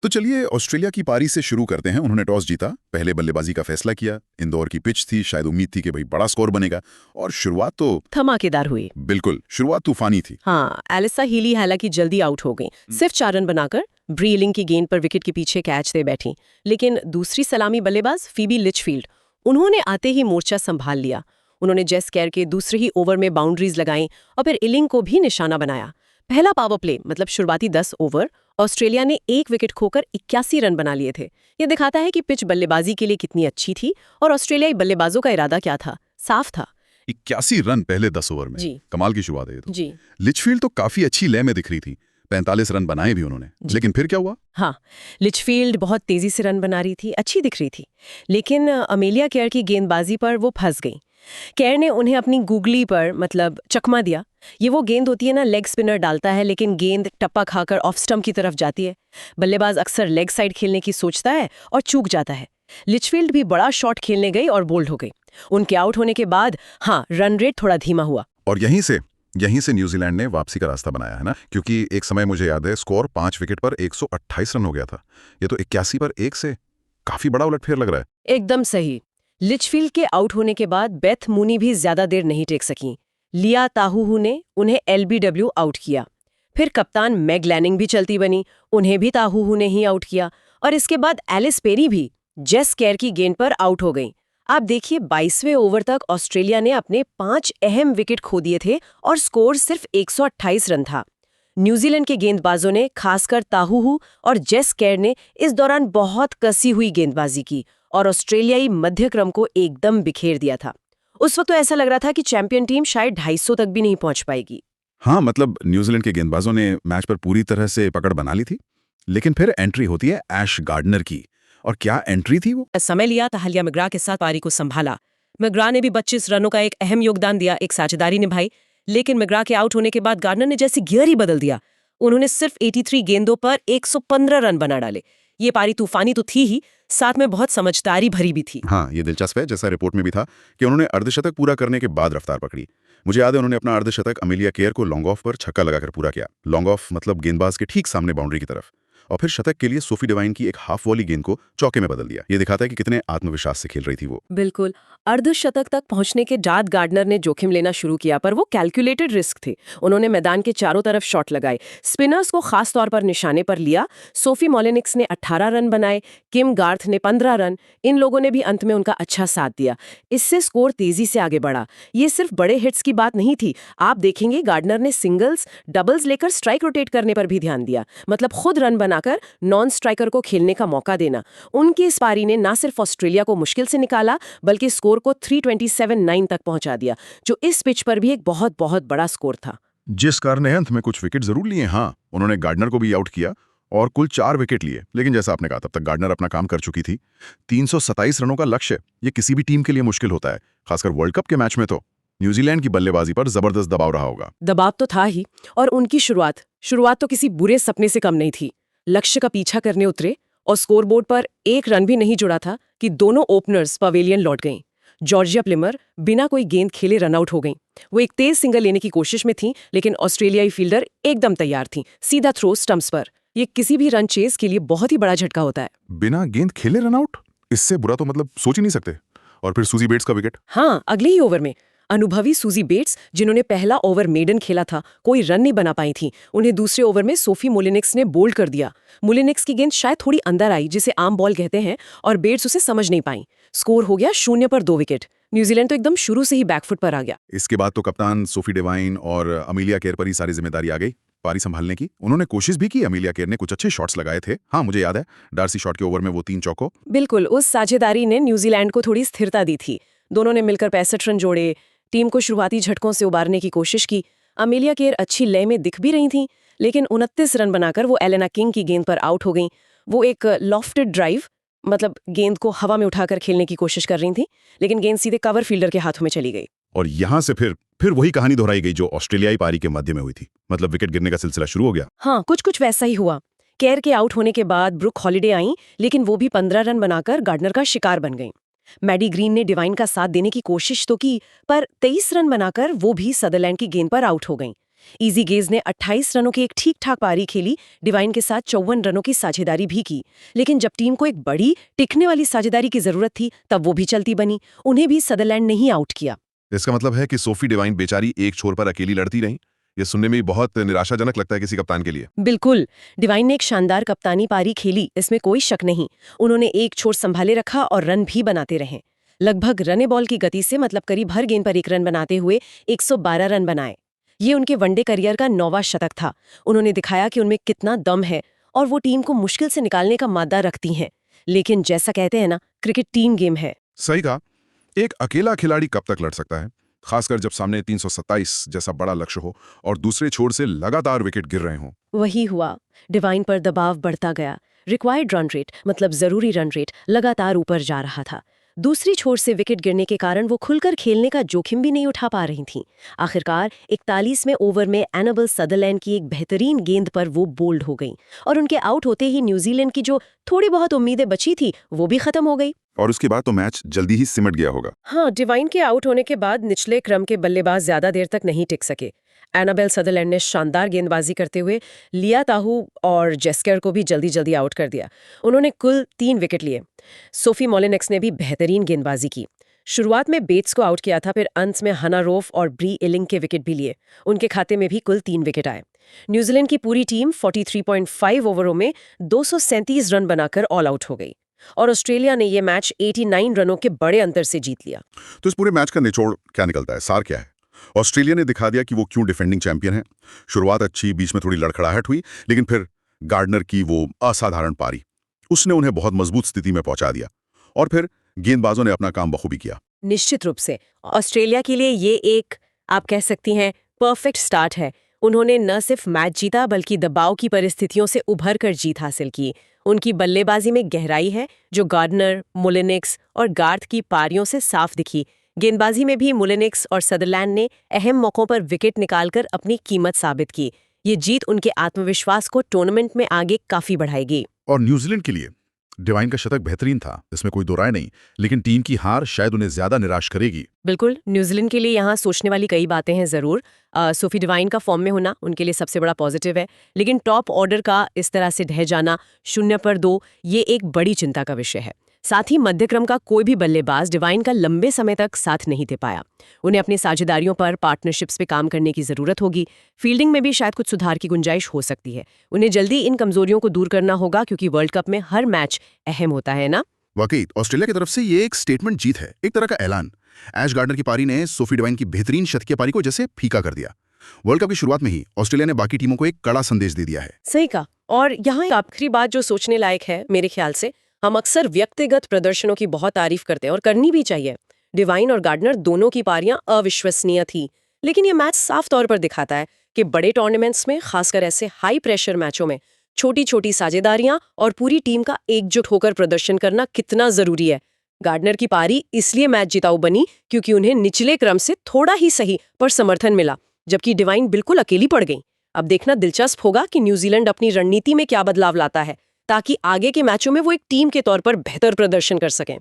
तो चलिए ऑस्ट्रेलिया की पारी से शुरू करते हैं। उन्होंने टॉस जीता, पहले बल्लेबाजी का फैसला किया। इंदौर की पिच थी, शायद उम्मीद थी कि भाई बड़ा स्कोर बनेगा, और शुरुआत तो धमाकेदार हुई। बिल्कुल, शुरुआत तूफानी थी। हाँ, एलिसा हीली हालांकि जल्दी आउट हो गई, सिर्फ 4 रन बनाकर ब्रीलिंग की गेंद पर विकेट के पीछे कैच दे बैठी। लेकिन दूसरी सलामी बल्लेबाज फीबी लिचफील्ड, उन्होंने आते ही मोर्चा संभाल लिया। उन्होंने जेस केयर के दूसरे ही ओवर में बाउंड्रीज लगाई और फिर इलिंग को भी निशाना बनाया। पहला पावर प्ले मतलब शुरुआती 10 ओवर ऑस्ट्रेलिया ने 1 विकेट खोकर 81 रन बना लिए थे। ये दिखाता है कि पिच बल्लेबाजी के लिए कितनी अच्छी थी और ऑस्ट्रेलियाई बल्लेबाजों का इरादा क्या था, साफ था। 81 रन पहले 10 ओवर में, जी। कमाल की शुरुआत है ये तो। जी लिचफील्ड तो काफी अच्छी लय में दिख रही थी, 45 रन बनाए भी उन्होंने। लेकिन फिर क्या हुआ? हाँ, लिचफील्ड बहुत तेजी से रन बना रही थी, अच्छी दिख रही थी, लेकिन अमेलिया केयर की गेंदबाजी पर वो फंस गई। केयर ने उन्हें अपनी गुगली पर मतलब चकमा दिया। ये वो गेंद होती है ना, लेग स्पिनर डालता है लेकिन गेंद टप्पा खाकर ऑफ स्टंप की तरफ जाती है। बल्लेबाज अक्सर लेग साइड खेलने की सोचता है और चूक जाता है। लिचफील्ड भी बड़ा शॉट खेलने गई और बोल्ड हो गई। उनके आउट होने के बाद हाँ, रन रेट थोड़ा धीमा हुआ। और यहीं से न्यूजीलैंड ने वापसी का रास्ता बनाया है ना, क्योंकि एक समय मुझे याद है स्कोर 5 विकेट पर 128 रन हो गया था। ये तो 81 पर 1 से काफी बड़ा उलटफेर लग रहा है। एकदम सही। लिचफील्ड के आउट होने के बाद बेथ मूनी भी ज्यादा देर नहीं टेक सकी। लिया ताहूहू ने उन्हें एलबीडब्ल्यू आउट किया। फिर कप्तान मैग लैनिंग भी चलती बनी, उन्हें भी ताहूहू ने ही आउट किया। और इसके बाद एलिस पेरी भी जेस केयर की गेंद पर आउट हो गई। आप देखिए, 22वें ओवर तक ऑस्ट्रेलिया ने अपने 5 अहम विकेट खो दिए थे और स्कोर सिर्फ 128 रन था। न्यूजीलैंड के गेंदबाजों ने, खासकर ताहूहू और जेस केयर ने, इस दौरान बहुत कसी हुई गेंदबाजी की और ऑस्ट्रेलियाई मध्यक्रम को एकदम बिखेर दिया था। उस वक्त तो ऐसा लग रहा था कि चैंपियन टीम शायद 250 तक भी नहीं पहुंच पाएगी। हाँ, मतलब न्यूजीलैंड के गेंदबाजों ने मैच पर पूरी तरह से पकड़ बना ली थी। लेकिन फिर एंट्री होती है ऐश गार्डनर की, और क्या एंट्री थी वो। समय लिया ताहलिया मैग्रा के साथ पारी को संभाला। मैग्रा ने भी 25 रनों का एक अहम योगदान दिया, एक साझेदारी निभाई। लेकिन मैग्रा के आउट होने के बाद गार्डनर ने जैसे गियर ही बदल दिया। उन्होंने सिर्फ 83 गेंदों पर 115 रन बना डाले। ये पारी तूफानी तो थी ही, साथ में बहुत समझदारी भरी भी थी। हाँ, ये दिलचस्प है, जैसा रिपोर्ट में भी था कि उन्होंने अर्धशतक पूरा करने के बाद रफ्तार पकड़ी। मुझे याद है उन्होंने अपना अर्धशतक अमेलिया केयर को लॉन्ग ऑफ पर छक्का लगाकर पूरा किया। लॉन्ग ऑफ मतलब गेंदबाज के ठीक सामने बाउंड्री की तरफ। और फिर शतक के लिए सोफी डिवाइन की एक हाफ वॉली गेंद को चौके में बदल दिया। ये दिखाता है कि कितने आत्मविश्वास से खेल रही थी वो। बिल्कुल। अर्धशतक तक पहुंचने के बाद गार्डनर ने जोखिम लेना शुरू किया, पर वो कैलकुलेटेड रिस्क थे। उन्होंने मैदान के चारों तरफ शॉट लगाए, स्पिनर्स को खास तौर पर निशाने पर लिया। सोफी मोलिनिक्स ने 18 रन बनाए, किम गार्थ ने 15 रन। इन लोगों ने भी अंत में उनका अच्छा साथ दिया। इससे स्कोर तेजी से आगे बढ़ा। ये सिर्फ बड़े हिट्स की बात नहीं थी। आप देखेंगे गार्डनर ने सिंगल्स, डबल्स लेकर स्ट्राइक रोटेट करने पर भी ध्यान दिया, मतलब खुद रन बनाकर नॉन स्ट्राइकर को खेलने का मौका देना। उनकी इस पारी ने न सिर्फ ऑस्ट्रेलिया को मुश्किल से निकाला, बल्कि स्कोर को 327-9 तक पहुंचा दिया, जो इस पिच पर भी एक बहुत बहुत बड़ा स्कोर था। जिस कार ने अंत में कुछ विकेट जरूर लिए। हाँ, उन्होंने गार्डनर को भी आउट किया और कुल 4 विकेट लिए। लेकिन जैसा आपने कहा, तब तक गार्डनर अपना काम कर चुकी थी। 327 रनों का लक्ष्य ये किसी भी टीम के लिए मुश्किल होता है, खासकर वर्ल्ड कप के मैच में। तो न्यूजीलैंड की बल्लेबाजी पर जबरदस्त दबाव रहा होगा। दबाव तो था ही, और उनकी शुरुआत तो किसी बुरे सपने से कम नहीं थी। लक्ष्य का पीछा करने उतरे और स्कोरबोर्ड पर 1 रन भी नहीं जुड़ा था कि दोनों ओपनर्स पवेलियन लौट गईं। जॉर्जिया प्लिमर बिना कोई गेंद खेले रनआउट हो गईं। वो एक तेज सिंगल लेने की कोशिश में थीं, लेकिन ऑस्ट्रेलियाई फील्डर एकदम तैयार थीं, सीधा थ्रो स्टंप्स पर। ये किसी भी रन चेस के लिए बहुत ही बड़ा झटका होता है। बिना गेंद खेले रनआउट, इससे बुरा तो मतलब सोच ही नहीं सकते। और फिर सूजी बेट्स का विकेट। हाँ, अगले ही ओवर में अनुभवी सूजी बेट्स, जिन्होंने पहला ओवर मेडन खेला था, कोई रन नहीं बना पाई थी। उन्हें दूसरे ओवर में सोफी मोलिनिक्स ने बोल्ड कर दिया। मोलिनिक्स की गेंद शायद थोड़ी अंदर आई, जिसे आम बॉल कहते हैं, और बेट्स उसे समझ नहीं पाई। स्कोर हो गया 0 पर 2 विकेट। न्यूजीलैंड तो एकदम शुरू से ही बैकफुट पर आ गया। इसके बाद तो कप्तान सोफी डिवाइन और अमेलिया केयर पर ही सारी जिम्मेदारी आ गई पारी संभालने की। उन्होंने कोशिश भी की, अमेलिया केयर ने कुछ अच्छे शॉट्स लगाए थे। हाँ, मुझे याद है डार्सी शॉट के ओवर में वो 3 चौको। बिल्कुल, उस साझेदारी ने न्यूजीलैंड को थोड़ी स्थिरता दी थी। दोनों ने मिलकर 65 रन जोड़े, टीम को शुरुआती झटकों से उबारने की कोशिश की। अमेलिया केयर अच्छी लय में दिख भी रही थीं, लेकिन 29 रन बनाकर वो एलेना किंग की गेंद पर आउट हो गईं। वो एक लॉफ्टेड ड्राइव, मतलब गेंद को हवा में उठाकर खेलने की कोशिश कर रही थी, लेकिन गेंद सीधे कवर फील्डर के हाथों में चली गई। और यहाँ से फिर वही कहानी दोहराई गई जो ऑस्ट्रेलियाई पारी के मध्य में हुई थी। मतलब विकेट गिरने का सिलसिला शुरू हो गया। हाँ, कुछ वैसा ही हुआ। केयर के आउट होने के बाद ब्रुक हॉलिडे आई, लेकिन वो भी 15 रन बनाकर गार्डनर का शिकार बन गईं। मैडी ग्रीन ने डिवाइन का साथ देने की कोशिश तो की, पर 23 रन बनाकर वो भी सदरलैंड की गेंद पर आउट हो गईं। इजी गेज ने 28 रनों की एक ठीक-ठाक पारी खेली, डिवाइन के साथ 54 रनों की साझेदारी भी की। लेकिन जब टीम को एक बड़ी टिकने वाली साझेदारी की जरूरत थी, तब वो भी चलती बनी। उन्हें भी सदरलैंड नहीं आउट किया। इसका मतलब है कि सोफी डिवाइन बेचारी एक छोर पर अकेली लड़ती रहीं। ये सुनने में बहुत निराशाजनक लगता है किसी कप्तान के लिए। बिल्कुल, डिवाइन ने एक शानदार कप्तानी पारी खेली, इसमें कोई शक नहीं। उन्होंने एक छोर संभाले रखा और रन भी बनाते रहे। लगभग रने बॉल की गति से मतलब करीब हर गेंद पर एक रन बनाते हुए 112 रन बनाए। ये उनके वनडे करियर का 9वां शतक था। उन्होंने दिखाया कि उनमें कितना दम है और वो टीम को मुश्किल से निकालने का मादा रखती हैं। लेकिन जैसा कहते हैं ना, क्रिकेट टीम गेम है। सही कहा। एक अकेला खिलाड़ी कब तक लड़ सकता है, खासकर जब सामने 327 जैसा बड़ा लक्ष्य हो और दूसरे छोर से लगातार विकेट गिर रहे हों। वही हुआ। डिवाइन पर दबाव बढ़ता गया। रिक्वायर्ड रन रेट मतलब जरूरी रन रेट लगातार ऊपर जा रहा था। दूसरी छोर से विकेट गिरने के कारण वो खुलकर खेलने का जोखिम भी नहीं उठा पा रही थीं। आखिरकार 41वें ओवर में एनाबेल सदरलैंड की एक बेहतरीन गेंद पर वो बोल्ड हो गईं और उनके आउट होते ही न्यूजीलैंड की जो थोड़ी बहुत उम्मीदें बची थी वो भी खत्म हो गई। और उसके बाद तो मैच जल्दी ही सिमट गया होगा। हाँ, डिवाइन के आउट होने के बाद निचले क्रम के बल्लेबाज ज्यादा देर तक नहीं टिक सके। एनाबेल सदरलैंड ने शानदार गेंदबाजी करते हुए लिया ताहू और जेस्कर को भी जल्दी जल्दी आउट कर दिया। उन्होंने कुल 3 विकेट लिए। सोफी मोलिनेक्स ने भी बेहतरीन गेंदबाजी की। शुरुआत में बेट्स को आउट किया था, फिर अंत में हना रोफ और ब्री इलिंग के विकेट भी लिए। उनके खाते में भी कुल 3 विकेट आए। न्यूजीलैंड की पूरी टीम 43.5 ओवरों में 237 रन बनाकर ऑल आउट हो गई और ऑस्ट्रेलिया ने ये मैच 89 रनों के बड़े अंतर से जीत लिया। तो इस पूरे मैच का निचोड़ क्या निकलता है, सार क्या है? ऑस्ट्रेलिया ने दिखा दिया कि वो क्यों डिफेंडिंग चैंपियन है। शुरुआत अच्छी, बीच में थोड़ी लड़खड़ाहट हुई, लेकिन फिर गार्डनर की वो असाधारण पारी, उसने उन्हें बहुत मजबूत स्थिति में पहुंचा दिया और फिर गेंदबाजों ने अपना काम बखूबी किया। निश्चित रूप से ऑस्ट्रेलिया के लिए ये एक, आप कह सकती हैं, परफेक्ट स्टार्ट है। उन्होंने न सिर्फ मैच जीता बल्कि दबाव की परिस्थितियों से उभर कर जीत हासिल की। उनकी बल्लेबाजी में गहराई है जो गार्डनर, मोलिनेक्स और गार्थ की पारियों से साफ दिखी। गेंदबाजी में भी मोलिनेक्स और सदरलैंड ने अहम मौकों पर विकेट निकालकर अपनी कीमत साबित की। ये जीत उनके आत्मविश्वास को टूर्नामेंट में आगे काफी बढ़ाएगी। और न्यूजीलैंड के लिए डिवाइन का शतक बेहतरीन था, इसमें कोई दो राय नहीं, लेकिन टीम की हार शायद उन्हें ज्यादा निराश करेगी। बिल्कुल, न्यूजीलैंड के लिए यहाँ सोचने वाली कई बातें हैं जरूर। सोफी डिवाइन का फॉर्म में होना उनके लिए सबसे बड़ा पॉजिटिव है, लेकिन टॉप ऑर्डर का इस तरह से ढह जाना 0 पर 2 ये एक बड़ी चिंता का विषय है। साथ ही मध्यक्रम का कोई भी बल्लेबाज डिवाइन का लंबे समय तक साथ नहीं दे पाया। उन्हें अपनी साझेदारियों पर, पार्टनरशिप्स पे काम करने की जरूरत होगी। फील्डिंग में भी शायद कुछ सुधार की गुंजाइश हो सकती है। उन्हें जल्दी इन कमजोरियों को दूर करना होगा क्योंकि वर्ल्ड कप में हर मैच अहम होता है ना। वाकई ऑस्ट्रेलिया की तरफ से ये एक स्टेटमेंट जीत है, एक तरह का ऐलान। ऐश गार्डनर की पारी ने सोफी डिवाइन की बेहतरीन शतकीय पारी को जैसे फीका कर दिया। वर्ल्ड कप की शुरुआत में ही ऑस्ट्रेलिया ने बाकी टीमों को एक कड़ा संदेश दे दिया है। सही कहा। और यहाँ एक आखिरी बात जो सोचने लायक है मेरे ख्याल से, हम अक्सर व्यक्तिगत प्रदर्शनों की बहुत तारीफ करते हैं और करनी भी चाहिए। डिवाइन और गार्डनर दोनों की पारियां अविश्वसनीय थी, लेकिन ये मैच साफ तौर पर दिखाता है कि बड़े टूर्नामेंट्स में, खासकर ऐसे हाई प्रेशर मैचों में, छोटी छोटी साझेदारियां और पूरी टीम का एकजुट होकर प्रदर्शन करना कितना जरूरी है। गार्डनर की पारी इसलिए मैच जिताऊ बनी क्योंकि उन्हें निचले क्रम से थोड़ा ही सही पर समर्थन मिला, जबकि डिवाइन बिल्कुल अकेली पड़ गई। अब देखना दिलचस्प होगा कि न्यूजीलैंड अपनी रणनीति में क्या बदलाव लाता है ताकि आगे के मैचों में वो एक टीम के तौर पर बेहतर प्रदर्शन कर सकें।